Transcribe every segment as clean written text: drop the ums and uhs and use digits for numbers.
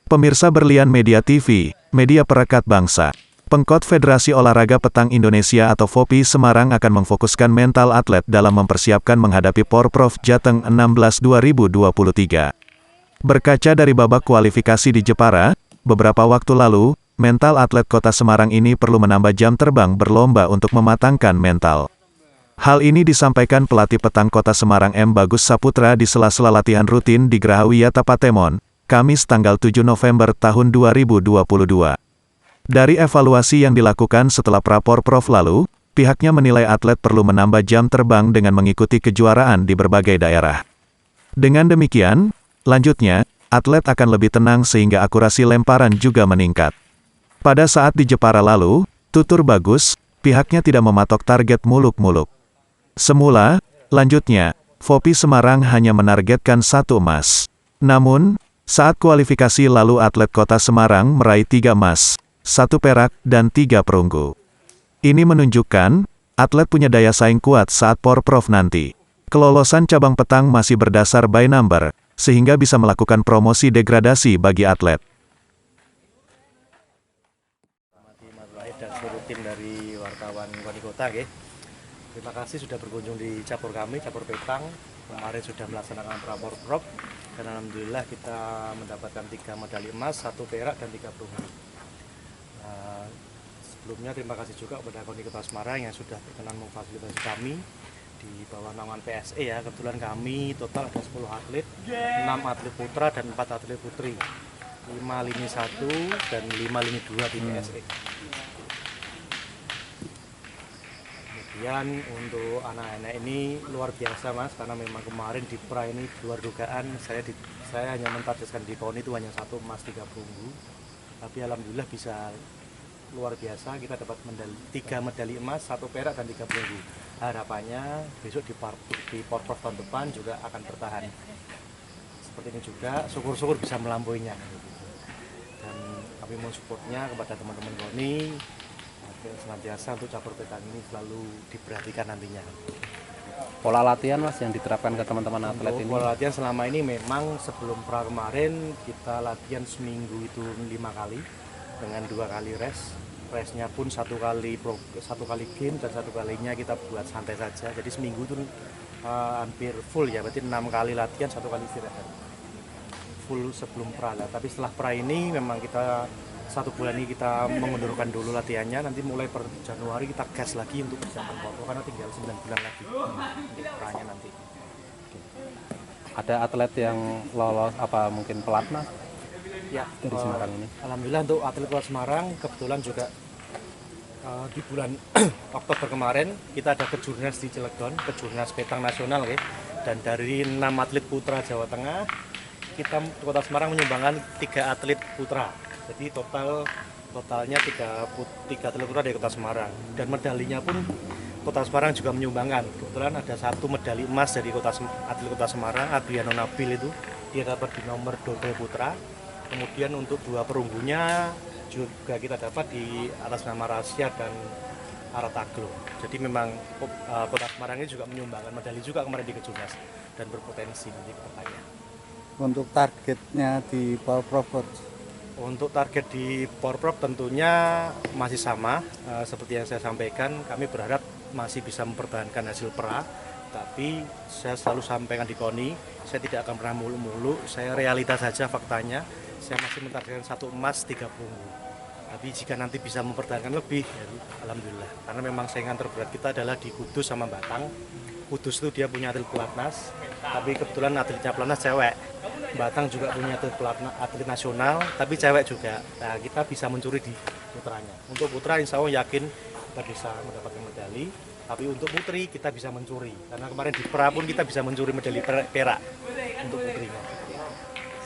Pemirsa berlian Media TV, media perekat bangsa. Pengkot Federasi Olahraga Petang Indonesia atau FOPI Semarang akan memfokuskan mental atlet dalam mempersiapkan menghadapi Porprov Jateng 16 2023. Berkaca dari babak kualifikasi di Jepara, beberapa waktu lalu, mental atlet kota Semarang ini perlu menambah jam terbang berlomba untuk mematangkan mental. Hal ini disampaikan pelatih petang kota Semarang M. Bagus Saputra di sela-sela latihan rutin di Geraha Wiyata Patemon, Kamis tanggal 7 November tahun 2022. Dari evaluasi yang dilakukan setelah Porprov lalu, pihaknya menilai atlet perlu menambah jam terbang dengan mengikuti kejuaraan di berbagai daerah. Dengan demikian, lanjutnya, atlet akan lebih tenang sehingga akurasi lemparan juga meningkat. Pada saat di Jepara lalu, tutur Bagus, pihaknya tidak mematok target muluk-muluk. Semula, lanjutnya, FOPI Semarang hanya menargetkan 1 emas. Namun, saat kualifikasi lalu atlet kota Semarang meraih 3 emas, 1 perak, dan 3 perunggu. Ini menunjukkan, atlet punya daya saing kuat saat Porprov nanti. Kelolosan cabang petang masih berdasar by number, sehingga bisa melakukan promosi degradasi bagi atlet. Dan seluruh tim dari wartawan Wali Kota, terima kasih sudah berkunjung di cabur kami, cabur petang. Kemarin sudah melaksanakan Porprov dan alhamdulillah kita mendapatkan 3 medali emas, 1 perak dan 3 perunggu. Sebelumnya terima kasih juga kepada KONI Kota Semarang yang sudah berkenan memfasilitasi kami di bawah naungan PSE ya. Kebetulan kami total ada 10 atlet, 6 atlet putra dan 4 atlet putri, 5 lini 1 dan 5 lini 2 di PSE. Kemudian untuk anak-anak ini luar biasa Mas, karena memang kemarin di pra ini luar dugaan, saya hanya mentargetkan di KONI itu hanya 1 emas 3 perunggu, tapi alhamdulillah bisa luar biasa, kita dapat 3 medali emas, 1 perak dan 3 perunggu. Harapannya besok di Porprov tahun depan juga akan bertahan seperti ini juga, syukur-syukur bisa melampauinya. Dan kami mau supportnya kepada teman-teman KONI senantiasa untuk cabur petang ini selalu diperhatikan nantinya. Pola latihan Mas yang diterapkan ke teman-teman atlet ini? Pola latihan selama ini memang sebelum pra kemarin kita latihan seminggu itu 5 kali dengan 2 kali rest. Restnya pun 1 kali game dan 1 kalinya kita buat santai saja. Jadi seminggu itu hampir full ya, berarti 6 kali latihan, 1 kali istirahat. Full sebelum pra lah. Tapi setelah pra ini memang kita 1 bulan ini kita mengundurkan dulu latihannya, nanti mulai per Januari kita gas lagi untuk persiapan Porprov karena tinggal 9 bulan lagi untuk pranya nanti. Ada atlet yang lolos apa mungkin pelatnas ya dari Semarang ini? Alhamdulillah untuk atlet Kota Semarang kebetulan juga di bulan Oktober kemarin kita ada kejurnas di Cilegon, kejurnas petang nasional dan dari 6 atlet putra Jawa Tengah kita Kota Semarang menyumbangkan 3 atlet putra. Jadi totalnya 3 atlet putra dari Kota Semarang, dan medalinya pun Kota Semarang juga menyumbangkan. Kebetulan ada 1 medali emas dari atlet Kota Semarang, Adriano Nabil itu dia dapat di nomor double putra. Kemudian untuk 2 perunggunya juga kita dapat di atas nama Rasya dan Arataglo. Jadi memang Kota Semarang ini juga menyumbangkan medali juga kemarin di kejurnas dan berpotensi nanti ke depannya. Untuk targetnya di Porprov? Untuk target di Porprov tentunya masih sama, seperti yang saya sampaikan, kami berharap masih bisa mempertahankan hasil pra, tapi saya selalu sampaikan di KONI, saya tidak akan pernah mulu-mulu, saya realitas saja faktanya, saya masih mentargetkan 1 emas 3 perunggu. Tapi jika nanti bisa mempertahankan lebih, ya alhamdulillah, karena memang saingan terberat kita adalah di Kudus sama Batang. Kudus itu dia punya atlet pelatnas, tapi kebetulan atletnya pelatnas cewek. Batang juga punya atlet nasional, tapi cewek juga. Nah, kita bisa mencuri di putranya. Untuk putra insya Allah yakin kita bisa mendapatkan medali, tapi untuk putri kita bisa mencuri. Karena kemarin di pra pun kita bisa mencuri medali perak untuk putrinya.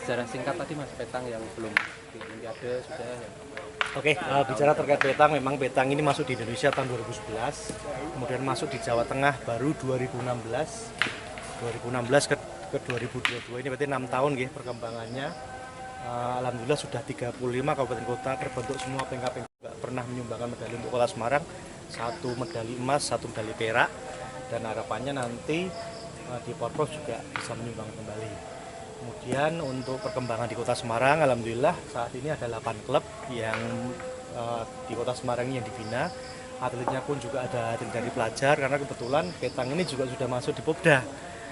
Secara singkat tadi Mas, petang yang belum di Olimpiade sudah ya? Oke, bicara terkait petang, memang petang ini masuk di Indonesia tahun 2011, kemudian masuk di Jawa Tengah baru 2016 ke 2022, ini berarti 6 tahun perkembangannya. Alhamdulillah sudah 35 kabupaten kota terbentuk semua pengkap pernah menyumbangkan medali untuk Kota Semarang, 1 medali emas, 1 medali perak, dan harapannya nanti di Porprov juga bisa menyumbang kembali. Kemudian untuk perkembangan di Kota Semarang, alhamdulillah saat ini ada 8 klub yang di Kota Semarang ini yang dibina. Atletnya pun juga ada atlet dari pelajar, karena kebetulan Petang ini juga sudah masuk di Popda.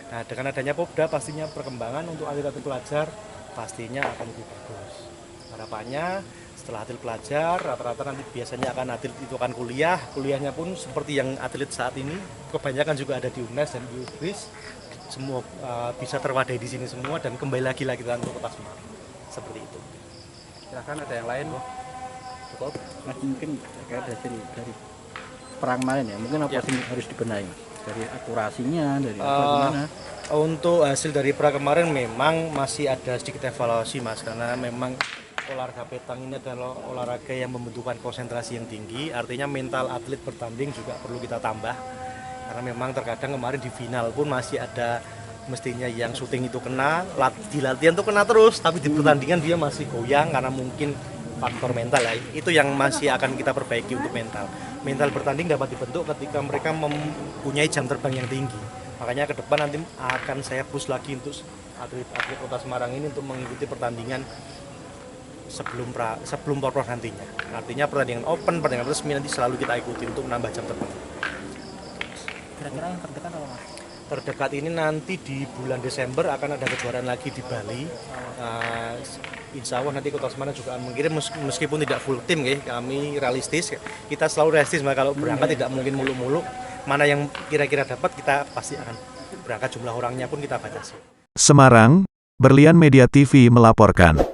Nah, dengan adanya Popda pastinya perkembangan untuk atlet-atlet pelajar pastinya akan lebih bagus. Harapannya setelah atlet pelajar, rata-rata nanti biasanya akan atlet itu akan kuliah. Kuliahnya pun seperti yang atlet saat ini, kebanyakan juga ada di UNES dan di UBRIS. Semua bisa terwadai di sini semua dan kembali lagi kita untuk Kota Semarang. Seperti itu. Silakan ada yang lain, Bu. Cukup. Mas, mungkin terkait hasil dari perang kemarin ya, mungkin apa sih harus dibenahi Mas? Dari akurasinya, dari apa gimana? Untuk hasil dari pra kemarin memang masih ada sedikit evaluasi Mas, karena memang olahraga petang ini adalah olahraga yang membutuhkan konsentrasi yang tinggi, artinya mental atlet bertanding juga perlu kita tambah, karena memang terkadang kemarin di final pun masih ada mestinya yang syuting itu kena, di latihan tuh kena terus, tapi di pertandingan dia masih goyang karena mungkin faktor mental ya. Itu yang masih akan kita perbaiki untuk mental. Mental bertanding dapat dibentuk ketika mereka mempunyai jam terbang yang tinggi. Makanya ke depan nanti akan saya push lagi untuk atlet-atlet Kota Semarang ini untuk mengikuti pertandingan sebelum Porprov nantinya. Artinya pertandingan open, pertandingan resmi nanti selalu kita ikuti untuk menambah jam terbang. Kira-kira yang terdekat apa Mas? Terdekat ini nanti di bulan Desember akan ada kejuaraan lagi di Bali. Insya Allah nanti Kota Semarang juga akan mengirim, meskipun tidak full tim ya, kami realistis. Kita selalu realistis, kalau berangkat tidak mungkin muluk-muluk. Mana yang kira-kira dapat kita pasti akan berangkat, jumlah orangnya pun kita batasi. Semarang, Berlian Media TV melaporkan.